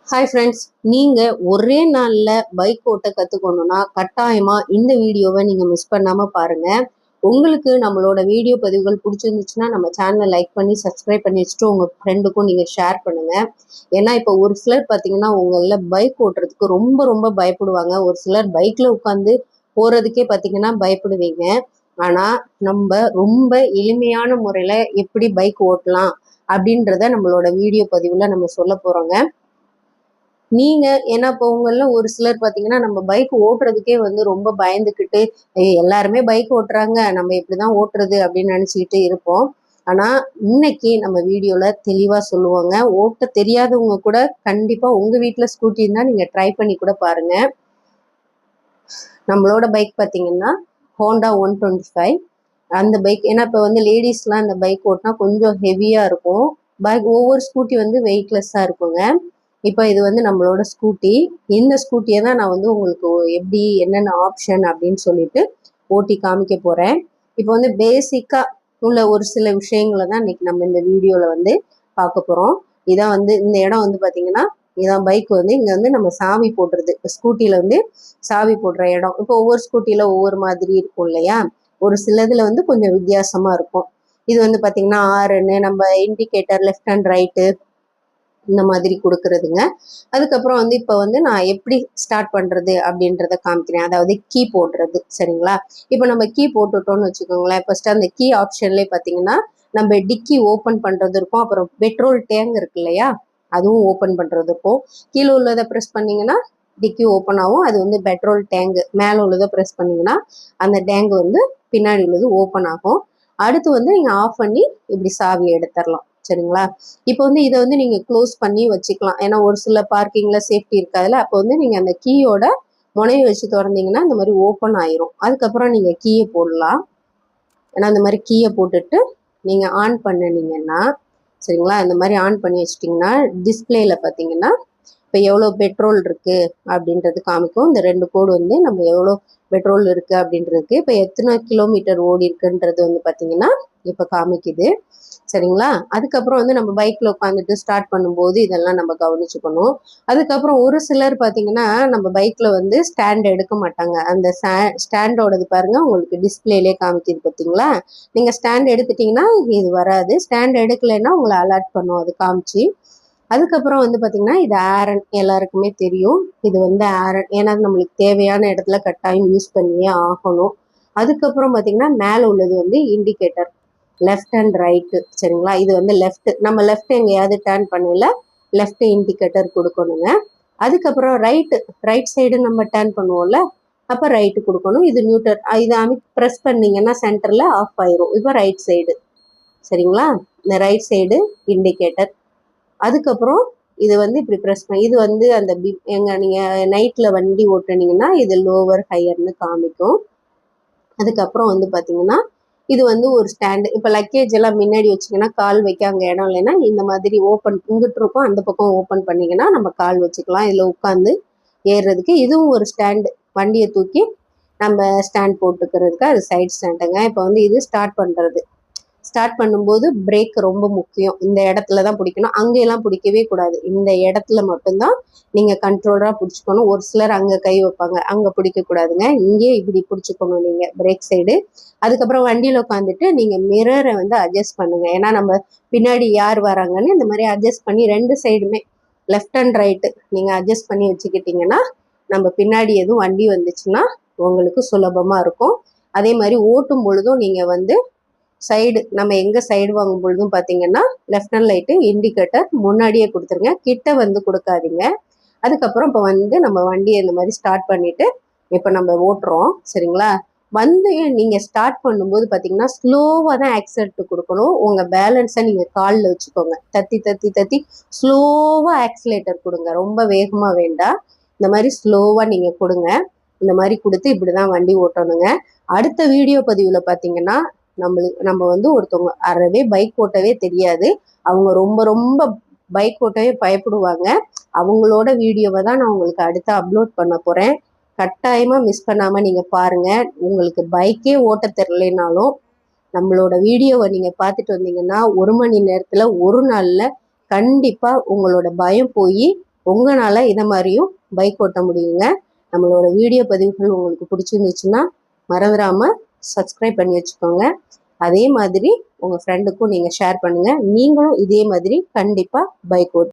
Hi friends, நீங்கள் ஒரே நாளில் பைக் ஓட்ட கற்றுக்கணுன்னா கட்டாயமாக இந்த வீடியோவை நீங்கள் மிஸ் பண்ணாமல் பாருங்கள். உங்களுக்கு நம்மளோட வீடியோ பதிவுகள் பிடிச்சிருந்துச்சுன்னா நம்ம சேனலை லைக் பண்ணி சப்ஸ்கிரைப் பண்ணி வச்சுட்டு உங்கள் ஃப்ரெண்டுக்கும் நீங்கள் ஷேர் பண்ணுங்கள். ஏன்னா இப்போ ஒரு சிலர் பார்த்தீங்கன்னா உங்களில் பைக் ஓட்டுறதுக்கு ரொம்ப ரொம்ப பயப்படுவாங்க. ஒரு சிலர் பைக்கில் உட்காந்து போகிறதுக்கே பார்த்தீங்கன்னா பயப்படுவீங்க. ஆனால் நம்ம ரொம்ப எளிமையான முறையில் எப்படி பைக் ஓட்டலாம் அப்படின்றத நம்மளோட வீடியோ பதிவில் நம்ம சொல்ல போகிறோங்க. ஏன்னா இப்போ உங்கள ஒரு சிலர் பார்த்தீங்கன்னா நம்ம பைக் ஓட்டுறதுக்கே ரொம்ப பயந்துக்கிட்டு எல்லாருமே பைக் ஓட்டுறாங்க, நம்ம இப்படிதான் ஓட்டுறது அப்படின்னு நினச்சிக்கிட்டு இருப்போம். ஆனால் இன்னைக்கு நம்ம வீடியோவில் தெளிவாக சொல்லுவாங்க. ஓட்ட தெரியாதவங்க கூட கண்டிப்பாக உங்கள் வீட்டில் ஸ்கூட்டி இருந்தால் நீங்கள் ட்ரை பண்ணி கூட பாருங்கள். நம்மளோட பைக் பார்த்தீங்கன்னா ஹோண்டா 125 அந்த பைக். ஏன்னா இப்போ லேடிஸ்லாம் அந்த பைக் ஓட்டினா கொஞ்சம் ஹெவியாக இருக்கும். பைக் ஒவ்வொரு ஸ்கூட்டி வெயிட்லெஸ்ஸாக இருக்குங்க. இப்போ இது நம்மளோட ஸ்கூட்டி. இந்த ஸ்கூட்டியை தான் நான் உங்களுக்கு எப்படி என்னென்ன ஆப்ஷன் அப்படின்னு சொல்லிட்டு ஓட்டி காமிக்க போகிறேன். இப்போ பேசிக்காக உள்ள ஒரு சில விஷயங்களை தான் இன்னைக்கு நம்ம இந்த வீடியோவில் பார்க்க போகிறோம். இதான் இந்த இடம் பார்த்தீங்கன்னா இதான் பைக் இங்கே நம்ம சாவி போடுறது, ஸ்கூட்டியில் சாவி போடுற இடம். இப்போ ஒவ்வொரு ஸ்கூட்டியில் ஒவ்வொரு மாதிரி இருக்கும் இல்லையா, ஒரு சிலதுல கொஞ்சம் வித்தியாசமாக இருக்கும். இது பார்த்தீங்கன்னா ஆர்என்னு நம்ம இண்டிகேட்டர் லெஃப்ட் அண்ட் ரைட்டு இந்த மாதிரி கொடுக்கறதுங்க. அதுக்கப்புறம் இப்போ நான் எப்படி ஸ்டார்ட் பண்ணுறது அப்படின்றத காமிக்கிறேன். அதாவது கீ போடுறது. சரிங்களா? இப்போ நம்ம கீ போட்டுட்டோம்னு வச்சுக்கோங்களேன். ஃபர்ஸ்ட் அந்த கீ ஆப்ஷன்லேயே பார்த்தீங்கன்னா நம்ம டிக்கி ஓப்பன் பண்ணுறது இருக்கும். அப்புறம் பெட்ரோல் டேங்க் இருக்கு இல்லையா, அதுவும் ஓப்பன் பண்ணுறது இருக்கும். கீழே உள்ளதை ப்ரெஸ் பண்ணிங்கன்னா டிக்கி ஓப்பன் ஆகும். அது பெட்ரோல் டேங்கு. மேலே உள்ளதை ப்ரெஸ் பண்ணிங்கன்னா அந்த டேங்கு பின்னாடி உள்ளது ஓப்பன் ஆகும். அடுத்து நீங்கள் ஆஃப் பண்ணி இப்படி சாவியை எடுத்துடலாம். சரிங்களா? இப்போ இதை நீங்கள் க்ளோஸ் பண்ணி வச்சுக்கலாம். ஏன்னா ஒரு சில பார்க்கிங்கில் சேஃப்டி இருக்காதுல்ல. அப்போ நீங்கள் அந்த கீயோட முனையை வச்சு திறந்தீங்கன்னா இந்த மாதிரி ஓப்பன் ஆயிரும். அதுக்கப்புறம் நீங்கள் கீயை போடலாம். ஏன்னா இந்த மாதிரி கீயை போட்டுட்டு நீங்கள் ஆன் பண்ணினீங்கன்னா, சரிங்களா, இந்த மாதிரி ஆன் பண்ணி வச்சிட்டிங்கன்னா டிஸ்பிளேல பார்த்தீங்கன்னா இப்போ எவ்வளோ பெட்ரோல் இருக்குது அப்படின்றது காமிக்கும். இந்த 2 கோடு நம்ம எவ்வளோ பெட்ரோல் இருக்குது அப்படின்றதுக்கு, இப்போ எத்தனை கிலோமீட்டர் ஓடி இருக்குன்றது பார்த்தீங்கன்னா இப்போ காமிக்குது. சரிங்களா? அதுக்கப்புறம் நம்ம பைக்கில் உட்காந்துட்டு ஸ்டார்ட் பண்ணும்போது இதெல்லாம் நம்ம கவனிச்சுக்கணும். அதுக்கப்புறம் ஒரு சிலர் பார்த்தீங்கன்னா நம்ம பைக்கில் ஸ்டாண்ட் எடுக்க மாட்டாங்க. அந்த ஸ்டாண்டோடது பாருங்கள் உங்களுக்கு டிஸ்பிளேலே காமிக்குது பார்த்தீங்களா. நீங்கள் ஸ்டாண்ட் எடுத்துட்டிங்கன்னா இது வராது. ஸ்டாண்ட் எடுக்கலைன்னா உங்களை அலர்ட் பண்ணும் அது காமிச்சு. அதுக்கப்புறம் பார்த்தீங்கன்னா இது ஆரன் எல்லாருக்குமே தெரியும். இது ஆரன். ஏன்னா நம்மளுக்கு தேவையான இடத்துல கட்டாயம் யூஸ் பண்ணியே ஆகணும். அதுக்கப்புறம் பார்த்தீங்கன்னா மேலே உள்ளது இண்டிகேட்டர் லெஃப்ட் அண்ட் ரைட்டு. சரிங்களா? இது லெஃப்ட். நம்ம லெஃப்ட் எங்கேயாவது டேர்ன் பண்ணல லெஃப்ட் இண்டிகேட்டர் கொடுக்கணுங்க. அதுக்கப்புறம் ரைட் சைடு நம்ம டேர்ன் பண்ணுவோம்ல, அப்போ ரைட்டு கொடுக்கணும். இது நியூட்டர். இதை ப்ரெஸ் பண்ணிங்கன்னா சென்டரில் ஆஃப் ஆயிரும். இப்போ ரைட் சைடு. சரிங்களா? இந்த ரைட் சைடு இண்டிகேட்டர். அதுக்கப்புறம் இது இப்படி ப்ரெஸ் பண்ணி இது அந்த நீங்கள் நைட்டில் வண்டி ஓட்டுனீங்கன்னா இது லோவர் ஹையர்னு காமிக்கும். அதுக்கப்புறம் பார்த்தீங்கன்னா இது ஒரு ஸ்டாண்டு. இப்போ லக்கேஜ் எல்லாம் முன்னாடி வச்சிங்கன்னா கால் வைக்க அங்கே இடம் இல்லைன்னா இந்த மாதிரி ஓப்பன் இங்கிட்டு இருக்கும், அந்த பக்கம் ஓப்பன் பண்ணிங்கன்னா நம்ம கால் வச்சுக்கலாம். இதில் உட்காந்து ஏறுறதுக்கு. இதுவும் ஒரு ஸ்டாண்டு. வண்டியை தூக்கி நம்ம ஸ்டாண்ட் போட்டுக்கிறதுக்கு அது சைட் ஸ்டாண்டுங்க. இப்போ இது ஸ்டார்ட் பண்ணுறது. ஸ்டார்ட் பண்ணும்போது பிரேக் ரொம்ப முக்கியம். இந்த இடத்துல தான் பிடிக்கணும். அங்கெல்லாம் பிடிக்கவே கூடாது. இந்த இடத்துல மட்டும்தான் நீங்கள் கண்ட்ரோலாக பிடிச்சிக்கணும். ஒரு சிலர் அங்கே கை வைப்பாங்க, அங்கே பிடிக்கக்கூடாதுங்க. இங்கே இப்படி பிடிச்சிக்கணும் நீங்கள் பிரேக் சைடு. அதுக்கப்புறம் வண்டியில் உட்காந்துட்டு நீங்கள் மிரரை அட்ஜஸ்ட் பண்ணுங்கள். ஏன்னா நம்ம பின்னாடி யார் வராங்கன்னு இந்த மாதிரி அட்ஜஸ்ட் பண்ணி 2 சைடுமே லெஃப்ட் அண்ட் ரைட்டு நீங்கள் அட்ஜஸ்ட் பண்ணி வச்சுக்கிட்டிங்கன்னா நம்ம பின்னாடி எதுவும் வண்டி வந்துச்சுன்னா உங்களுக்கு சுலபமாக இருக்கும். அதே மாதிரி ஓட்டும் பொழுதும் நீங்கள் சைடு நம்ம எங்கே சைடு வாங்கும் பொழுதும் பார்த்தீங்கன்னா லெஃப்ட் அண்ட் ரைட்டு இண்டிகேட்டர் முன்னாடியே கொடுத்துருங்க. கிட்ட கொடுக்காதீங்க. அதுக்கப்புறம் இப்போ நம்ம வண்டியை இந்த மாதிரி ஸ்டார்ட் பண்ணிவிட்டு இப்போ நம்ம ஓட்டுறோம். சரிங்களா? நீங்கள் ஸ்டார்ட் பண்ணும்போது பார்த்தீங்கன்னா ஸ்லோவாக தான் ஆக்சிலேட்டர் கொடுக்கணும். உங்கள் பேலன்ஸை நீங்கள் காலில் வச்சுக்கோங்க. தத்தி தத்தி தத்தி ஸ்லோவாக ஆக்சிலேட்டர் கொடுங்க. ரொம்ப வேகமாக வேண்டாம். இந்த மாதிரி ஸ்லோவாக நீங்கள் கொடுங்க. இந்த மாதிரி கொடுத்து இப்படி தான் வண்டி ஓட்டணுங்க. அடுத்த வீடியோ பதிவில் பார்த்தீங்கன்னா நம்ம ஒருத்தவங்க அறவே பைக் ஓட்டவே தெரியாது, அவங்க ரொம்ப ரொம்ப பைக் ஓட்டவே பயப்படுவாங்க. அவங்களோட வீடியோவை தான் நான் உங்களுக்கு அடுத்து அப்லோட் பண்ண போகிறேன். கட்டாயமாக மிஸ் பண்ணாமல் நீங்கள் பாருங்கள். உங்களுக்கு பைக்கே ஓட்ட தெரிலனாலும் நம்மளோட வீடியோவை நீங்கள் பார்த்துட்டு வந்தீங்கன்னா 1 மணி நேரத்தில் 1 நாளில் கண்டிப்பாக உங்களோட பயம் போய் உங்களால் இதை மாதிரியும் பைக் ஓட்ட முடியுங்க. நம்மளோட வீடியோ பதிவுகள் உங்களுக்கு பிடிச்சிருந்துச்சுன்னா மறந்துடாமல் சப்ஸ்கிரைப் பண்ணி வச்சுக்கோங்க. அதே மாதிரி உங்கள் ஃப்ரெண்டுக்கும் நீங்கள் ஷேர் பண்ணுங்கள். நீங்களும் இதே மாதிரி கண்டிப்பாக பைக் ஓட்டு